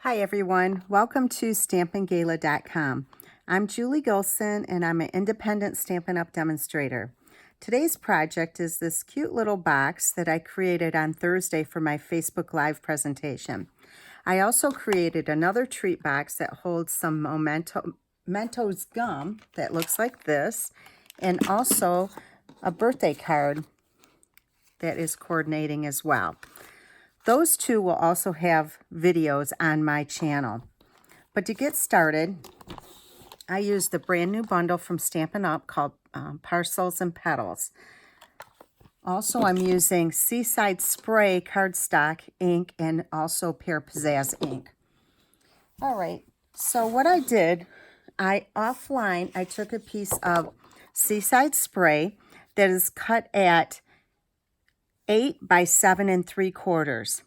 Hi everyone, welcome to stampinggala.com. I'm Julie Gilson and I'm an independent Stampin' Up! Demonstrator. Today's project is this cute little box that I created on Thursday for my Facebook Live presentation. I also created another treat box that holds some Mentos gum that looks like this, and also a birthday card that is coordinating as well. Those two will also have videos on my channel. But to get started, I used the brand new bundle from Stampin' Up! Called Parcels and Petals. Also, I'm using Seaside Spray cardstock ink and also Pear Pizzazz ink. All right, so what I did, I took a piece of Seaside Spray that is cut at 8 by 7 3/4.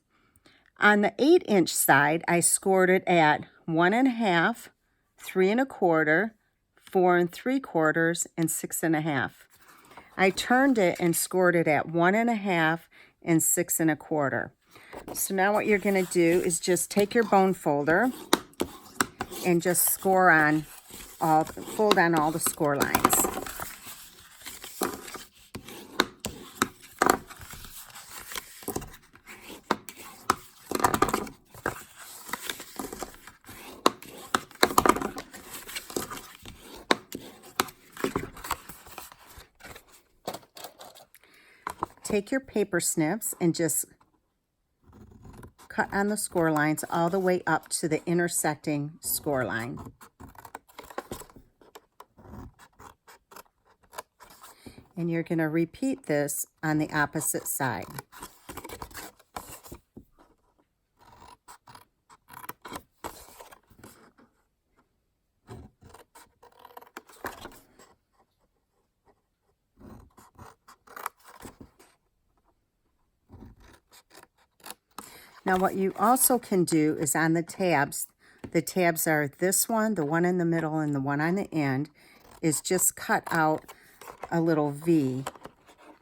On the 8-inch side, I scored it at 1 1/2, 3 1/4, 4 3/4, and 6 1/2. I turned it and scored it at 1 1/2 and 6 1/4. So now what you're going to do is just take your bone folder and just fold on all the score lines. Take your paper snips and just cut on the score lines all the way up to the intersecting score line. And you're going to repeat this on the opposite side. Now what you also can do is on the tabs are this one, the one in the middle, and the one on the end, is just cut out a little V.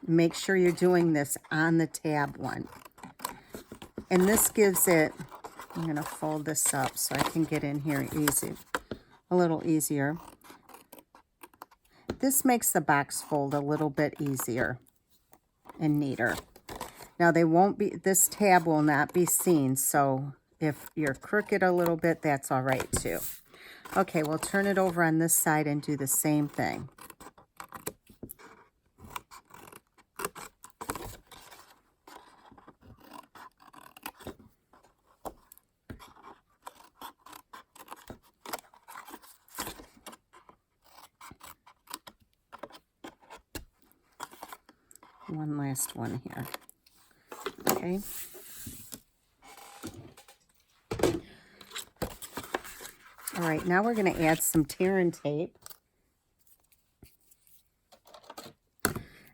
Make sure you're doing this on the tab one. And this gives it, I'm going to fold this up so I can get in here a little easier. This makes the box fold a little bit easier and neater. Now this tab will not be seen, so if you're crooked a little bit, that's all right too. Okay, we'll turn it over on this side and do the same thing. One last one here. Okay. All right, now we're going to add some tear and tape.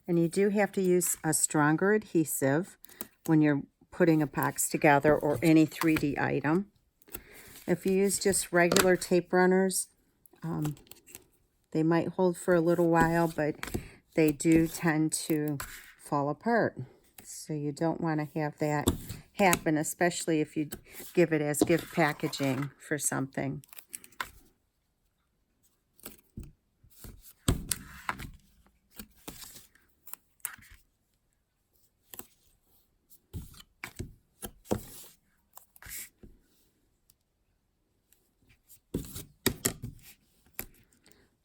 And you do have to use a stronger adhesive when you're putting a box together or any 3D item. If you use just regular tape runners, they might hold for a little while, but they do tend to fall apart. So you don't want to have that happen, especially if you give it as gift packaging for something.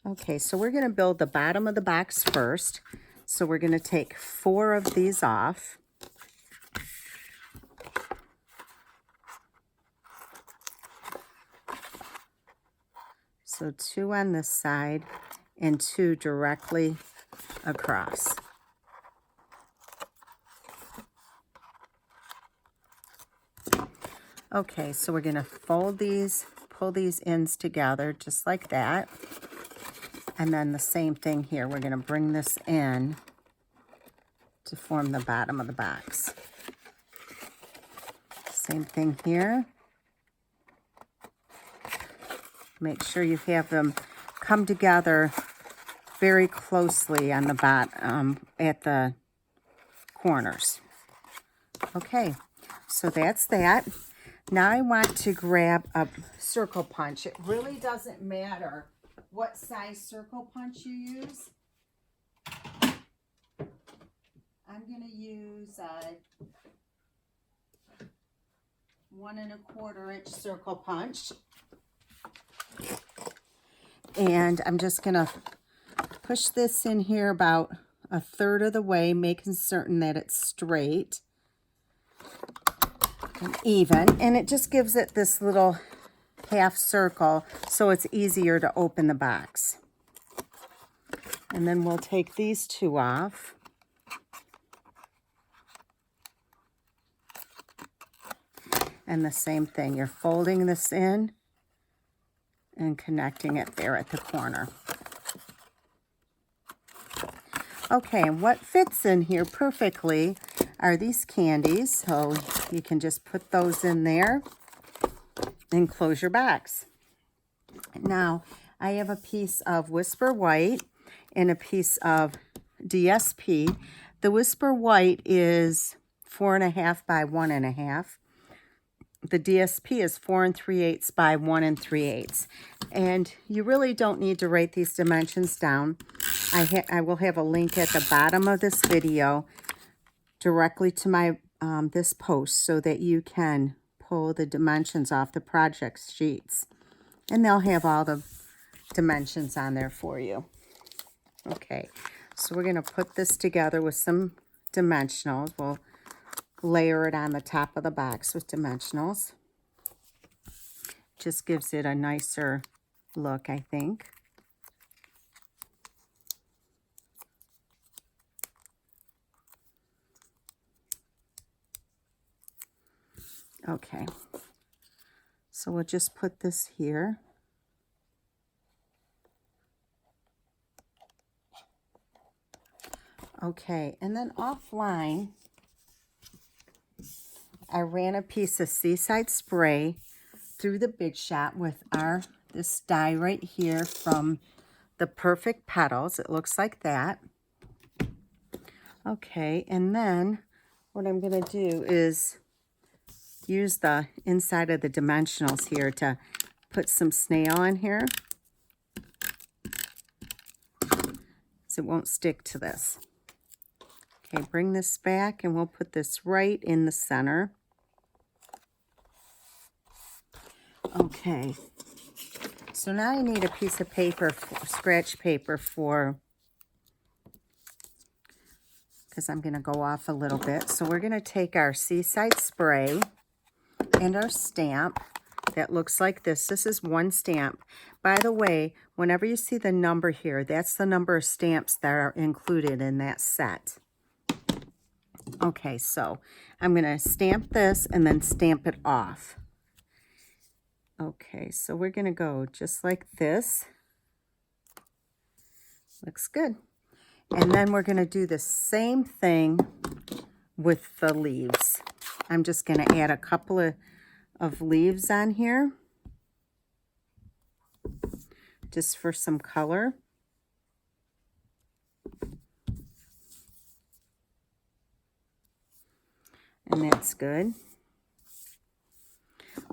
Okay, so we're going to build the bottom of the box first. So we're going to take 4 of these off. So 2 on this side and 2 directly across. Okay, so we're going to fold these, pull these ends together just like that. And then the same thing here. We're going to bring this in to form the bottom of the box. Same thing here. Make sure you have them come together very closely on the bottom, at the corners. Okay, so that's that. Now I want to grab a circle punch. It really doesn't matter what size circle punch you use. I'm going to use a 1 1/4 inch circle punch. And I'm just going to push this in here about 1/3 of the way, making certain that it's straight and even. And it just gives it this little half circle so it's easier to open the box. And then we'll take these two off. And the same thing, you're folding this in and connecting it there at the corner. Okay, and what fits in here perfectly are these candies. So you can just put those in there and close your box. Now, I have a piece of Whisper White and a piece of DSP. The Whisper White is 4 1/2 by 1 1/2. The DSP is 4 3/8 by 1 3/8. And you really don't need to write these dimensions down. I will have a link at the bottom of this video directly to my this post so that you can pull the dimensions off the project sheets. And they'll have all the dimensions on there for you. Okay, so we're going to put this together with some dimensionals. We'll layer it on the top of the box with dimensionals. Just gives it a nicer look, I think. Okay, so we'll just put this here. Okay, and then offline, I ran a piece of Seaside Spray through the Big Shot with this die right here from the Perfect Petals. It looks like that. Okay, and then what I'm going to do is use the inside of the dimensionals here to put some snail on here, so it won't stick to this. Okay, bring this back and we'll put this right in the center. Okay, so now I need a piece of paper, scratch paper because I'm going to go off a little bit. So we're going to take our Seaside Spray and our stamp that looks like this. This is one stamp. By the way, whenever you see the number here, that's the number of stamps that are included in that set. Okay, so I'm going to stamp this and then stamp it off. Okay, so we're going to go just like this. Looks good. And then we're going to do the same thing with the leaves. I'm just going to add a couple of leaves on here just for some color. And that's good.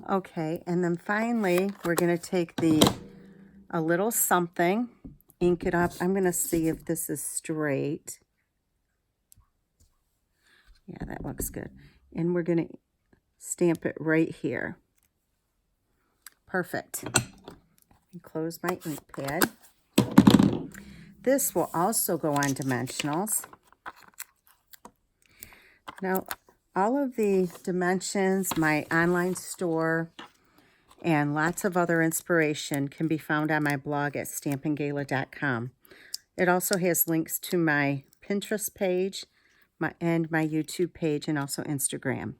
Okay, and then finally, we're going to take a little something, ink it up. I'm going to see if this is straight. Yeah, that looks good. And we're going to stamp it right here. Perfect. Close my ink pad. This will also go on dimensionals. Now, all of the dimensions, my online store, and lots of other inspiration can be found on my blog at stampinggala.com. It also has links to my Pinterest page and my YouTube page and also Instagram.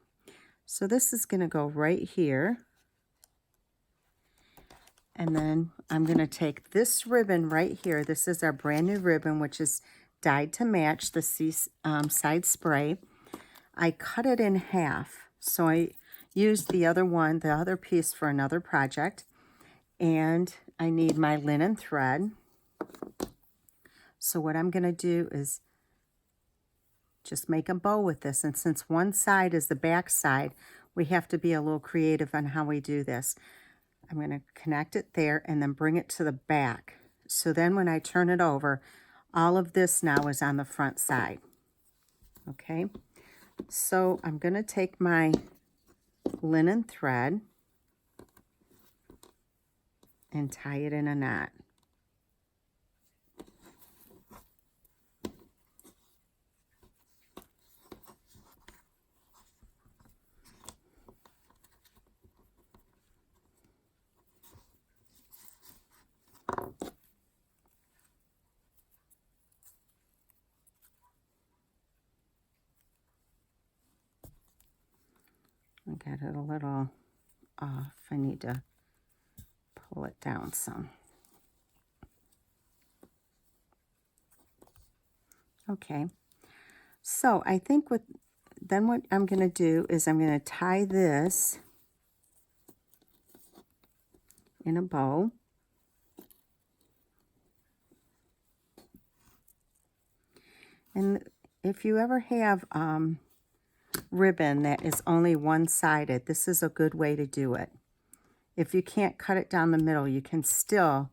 So this is going to go right here. And then I'm going to take this ribbon right here. This is our brand new ribbon, which is dyed to match the Seaside Spray. I cut it in half, so I used the other piece for another project, and I need my linen thread. So what I'm going to do is just make a bow with this, and since one side is the back side, we have to be a little creative on how we do this. I'm going to connect it there and then bring it to the back. So then when I turn it over, all of this now is on the front side. Okay, so I'm going to take my linen thread and tie it in a knot. I got it a little off. I need to pull it down some. Okay, so I think what I'm going to do is I'm going to tie this in a bow. And if you ever have ribbon that is only one-sided, this is a good way to do it. If you can't cut it down the middle, you can still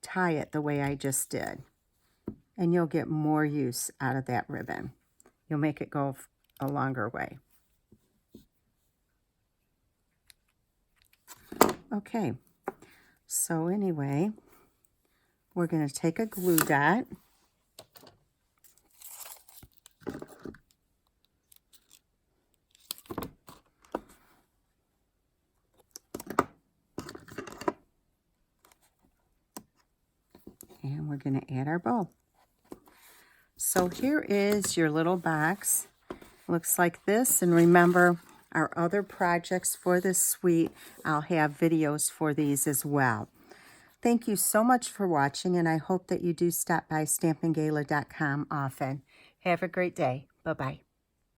tie it the way I just did. And you'll get more use out of that ribbon. You'll make it go a longer way. Okay, so anyway, we're going to take a glue dot. And we're going to add our bow. So here is your little box. Looks like this. And remember, our other projects for this suite, I'll have videos for these as well. Thank you so much for watching, and I hope that you do stop by stampinggala.com often. Have a great day. Bye-bye.